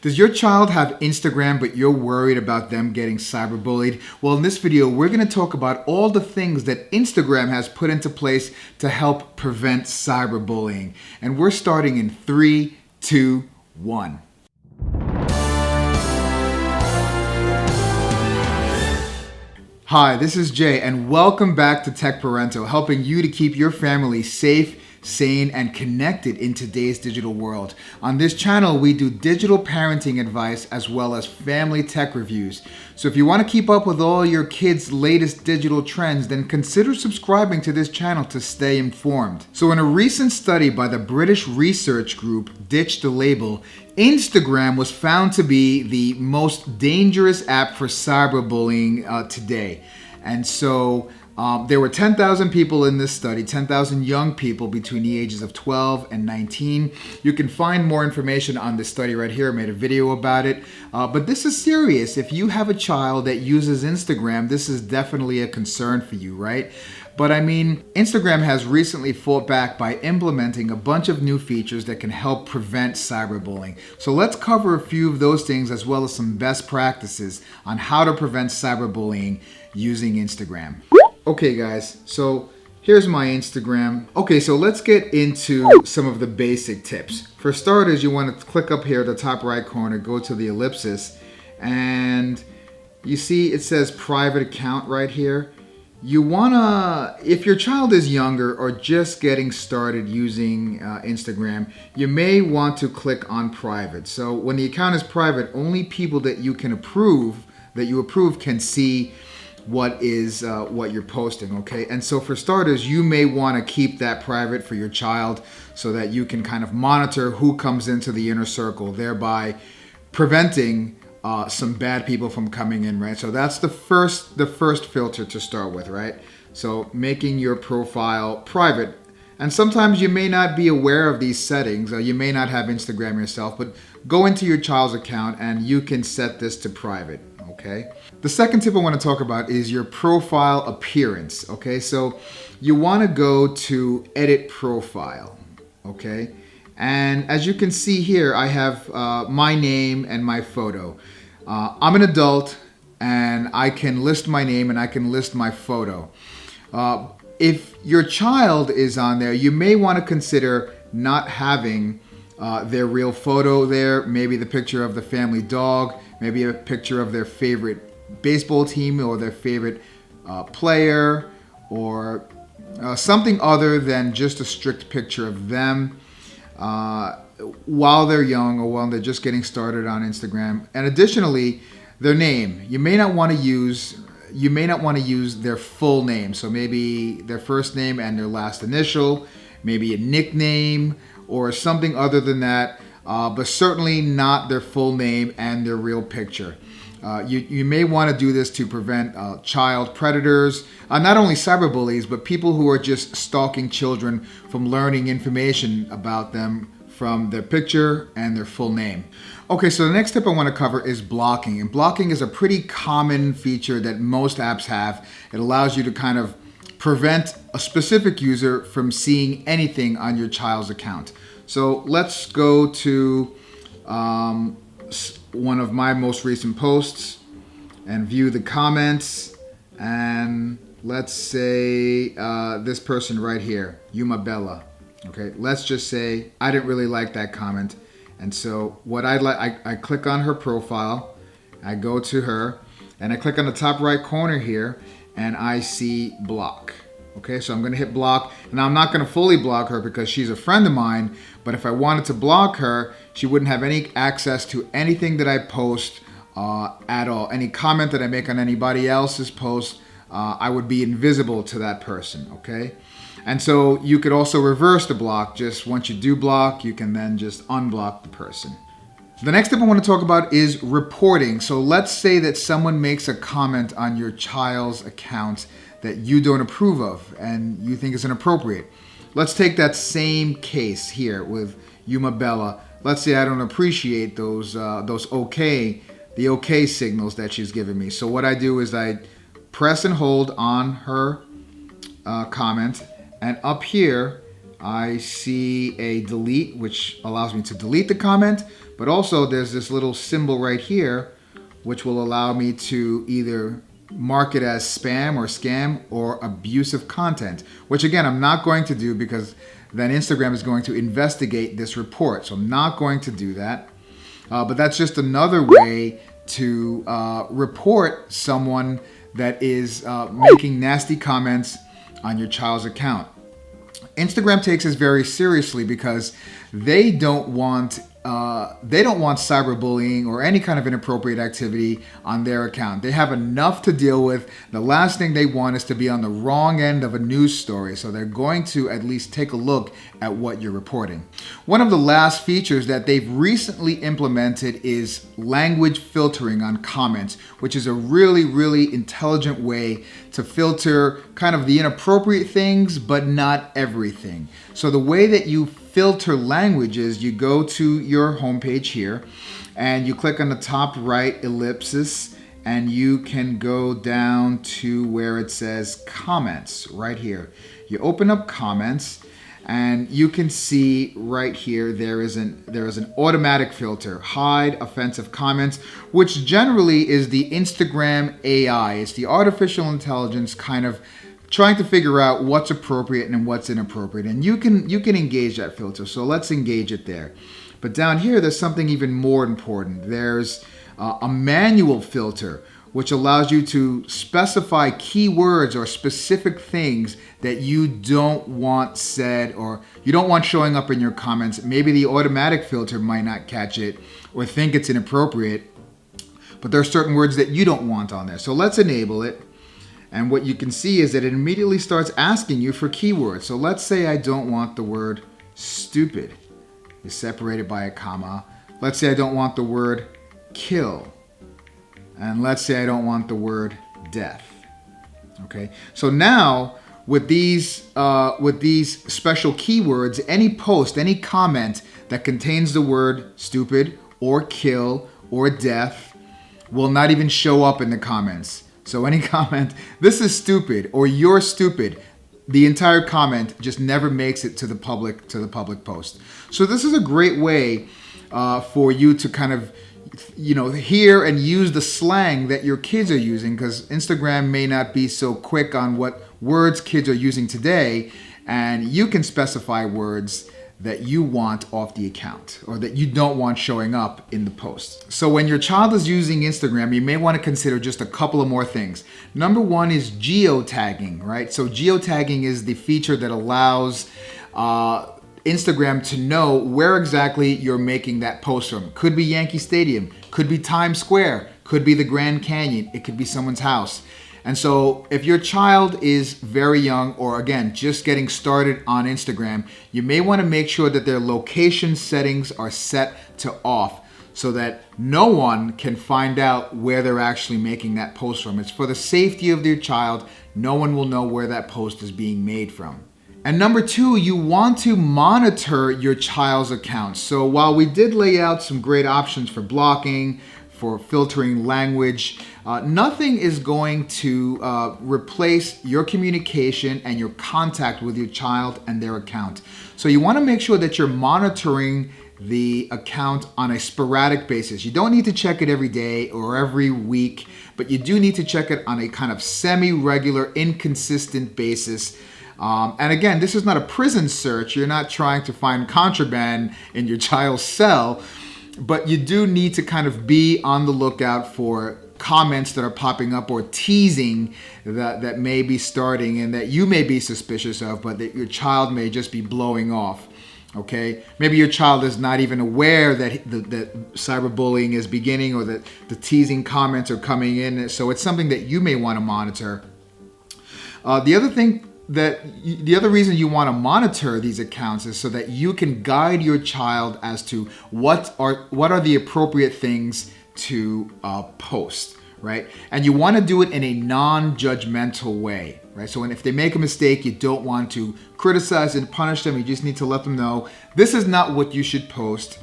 Does your child have Instagram but you're worried about them getting cyberbullied? Well, in this video, we're going to talk about all the things that Instagram has put into place to help prevent cyberbullying. And we're starting in 3, 2, 1. Hi, this is Jay, and welcome back to Tech Parental, helping you to keep your family safe, sane, and connected in today's digital world. On this channel, we do digital parenting advice as well as family tech reviews. So if you want to keep up with all your kids' latest digital trends, then consider subscribing to this channel to stay informed. So in a recent study by the British research group Ditch the Label, Instagram was found to be the most dangerous app for cyberbullying today. And so there were 10,000 people in this study, 10,000 young people between the ages of 12 and 19. You can find more information on this study right here. I made a video about it. But this is serious. If you have a child that uses Instagram, this is definitely a concern for you, right? But I mean, Instagram has recently fought back by implementing a bunch of new features that can help prevent cyberbullying. So let's cover a few of those things as well as some best practices on how to prevent cyberbullying using Instagram. Okay guys, so here's my Instagram. Okay, so let's get into some of the basic tips. For starters, you want to click up here at the top right corner, go to the ellipsis, and you see it says private account right here. You wanna, if your child is younger or just getting started using Instagram, you may want to click on private. So when the account is private, only people that you approve can see what you're posting, okay? And so for starters, you may want to keep that private for your child so that you can kind of monitor who comes into the inner circle, thereby preventing some bad people from coming in, right? So that's the first filter to start with, right? So making your profile private. And sometimes you may not be aware of these settings, or you may not have Instagram yourself, but go into your child's account and you can set this to private, okay? The second tip I want to talk about is your profile appearance, okay? So you want to go to edit profile, okay? And as you can see here, I have my name and my photo. I'm an adult and I can list my name and I can list my photo. If your child is on there, you may want to consider not having their real photo there, maybe the picture of the family dog, maybe a picture of their favorite baseball team or their favorite player, or something other than just a strict picture of them while they're young or while they're just getting started on Instagram. And additionally, their name. You may not want to use their full name. So maybe their first name and their last initial, maybe a nickname or something other than that, but certainly not their full name and their real picture. You may want to do this to prevent child predators, not only cyberbullies, but people who are just stalking children from learning information about them from their picture and their full name. Okay, so the next tip I want to cover is blocking. And blocking is a pretty common feature that most apps have. It allows you to kind of prevent a specific user from seeing anything on your child's account. So let's go to one of my most recent posts and view the comments. And let's say this person right here, Yuma Bella. Okay, let's just say I didn't really like that comment. And so what I click on her profile, I go to her, and I click on the top right corner here, and I see block. Okay, so I'm gonna hit block. Now I'm not gonna fully block her because she's a friend of mine, but if I wanted to block her, she wouldn't have any access to anything that I post at all. Any comment that I make on anybody else's post, I would be invisible to that person, okay? And so you could also reverse the block. Just once you do block, you can then just unblock the person. The next tip I want to talk about is reporting. So let's say that someone makes a comment on your child's account that you don't approve of and you think is inappropriate. Let's take that same case here with Yuma Bella. Let's say I don't appreciate the okay signals that she's giving me. So what I do is I press and hold on her comment, and up here I see a delete, which allows me to delete the comment, But also there's this little symbol right here, which will allow me to either mark it as spam or scam or abusive content, which again, I'm not going to do because then Instagram is going to investigate this report. So I'm not going to do that. But that's just another way to report someone that is making nasty comments on your child's account. Instagram takes this very seriously because they don't want cyberbullying or any kind of inappropriate activity on their account. They have enough to deal with. The last thing they want is to be on the wrong end of a news story. So they're going to at least take a look at what you're reporting. One of the last features that they've recently implemented is language filtering on comments, which is a really, really intelligent way to filter kind of the inappropriate things, but not everything. So the way that you filter languages, you go to your homepage here and you click on the top right ellipsis and you can go down to where it says comments right here. You open up comments and you can see right here there is an automatic filter, hide offensive comments, which generally is the Instagram AI. It's the artificial intelligence kind of trying to figure out what's appropriate and what's inappropriate. And you can engage that filter. So let's engage it there. But down here, there's something even more important. There's a manual filter, which allows you to specify keywords or specific things that you don't want said or you don't want showing up in your comments. Maybe the automatic filter might not catch it or think it's inappropriate, but there are certain words that you don't want on there. So let's enable it. And what you can see is that it immediately starts asking you for keywords. So let's say I don't want the word stupid. It's separated by a comma. Let's say I don't want the word kill. And let's say I don't want the word death. Okay. So now with these special keywords, any post, any comment that contains the word stupid or kill or death will not even show up in the comments. So any comment, this is stupid or you're stupid, the entire comment just never makes it to the public post. So this is a great way for you to kind of, hear and use the slang that your kids are using, because Instagram may not be so quick on what words kids are using today, and you can specify words that you want off the account or that you don't want showing up in the post. So when your child is using Instagram, you may want to consider just a couple of more things. Number one is geotagging, right? So geotagging is the feature that allows Instagram to know where exactly you're making that post from. Could be Yankee Stadium, could be Times Square, could be the Grand Canyon, it could be someone's house. And so if your child is very young or again, just getting started on Instagram, you may want to make sure that their location settings are set to off so that no one can find out where they're actually making that post from. It's for the safety of their child. No one will know where that post is being made from. And number two, you want to monitor your child's accounts. So while we did lay out some great options for blocking, for filtering language, nothing is going to replace your communication and your contact with your child and their account. So you want to make sure that you're monitoring the account on a sporadic basis. You don't need to check it every day or every week, but you do need to check it on a kind of semi-regular, inconsistent basis. And again, this is not a prison search. You're not trying to find contraband in your child's cell, but you do need to kind of be on the lookout for comments that are popping up or teasing that may be starting and that you may be suspicious of, but that your child may just be blowing off. Okay, maybe your child is not even aware that that cyberbullying is beginning or that the teasing comments are coming in. So it's something that you may want to monitor. The other reason you want to monitor these accounts is so that you can guide your child as to what are the appropriate things to post, right? And you want to do it in a non-judgmental way, right? So if they make a mistake, you don't want to criticize and punish them. You just need to let them know this is not what you should post,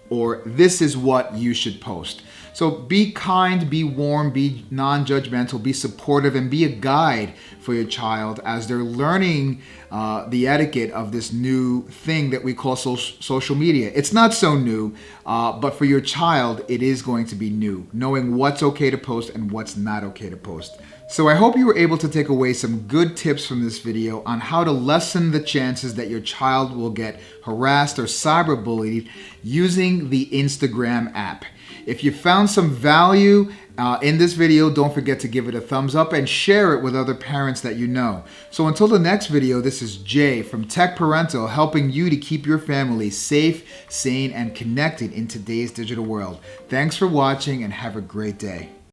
or this is what you should post. So be kind, be warm, be non-judgmental, be supportive, and be a guide for your child as they're learning the etiquette of this new thing that we call social media. It's not so new, but for your child, it is going to be new, knowing what's okay to post and what's not okay to post. So I hope you were able to take away some good tips from this video on how to lessen the chances that your child will get harassed or cyberbullied using the Instagram app. If you found some value in this video, don't forget to give it a thumbs up and share it with other parents that you know. So until the next video, this is Jay from Tech Parental, helping you to keep your family safe, sane, and connected in today's digital world. Thanks for watching and have a great day.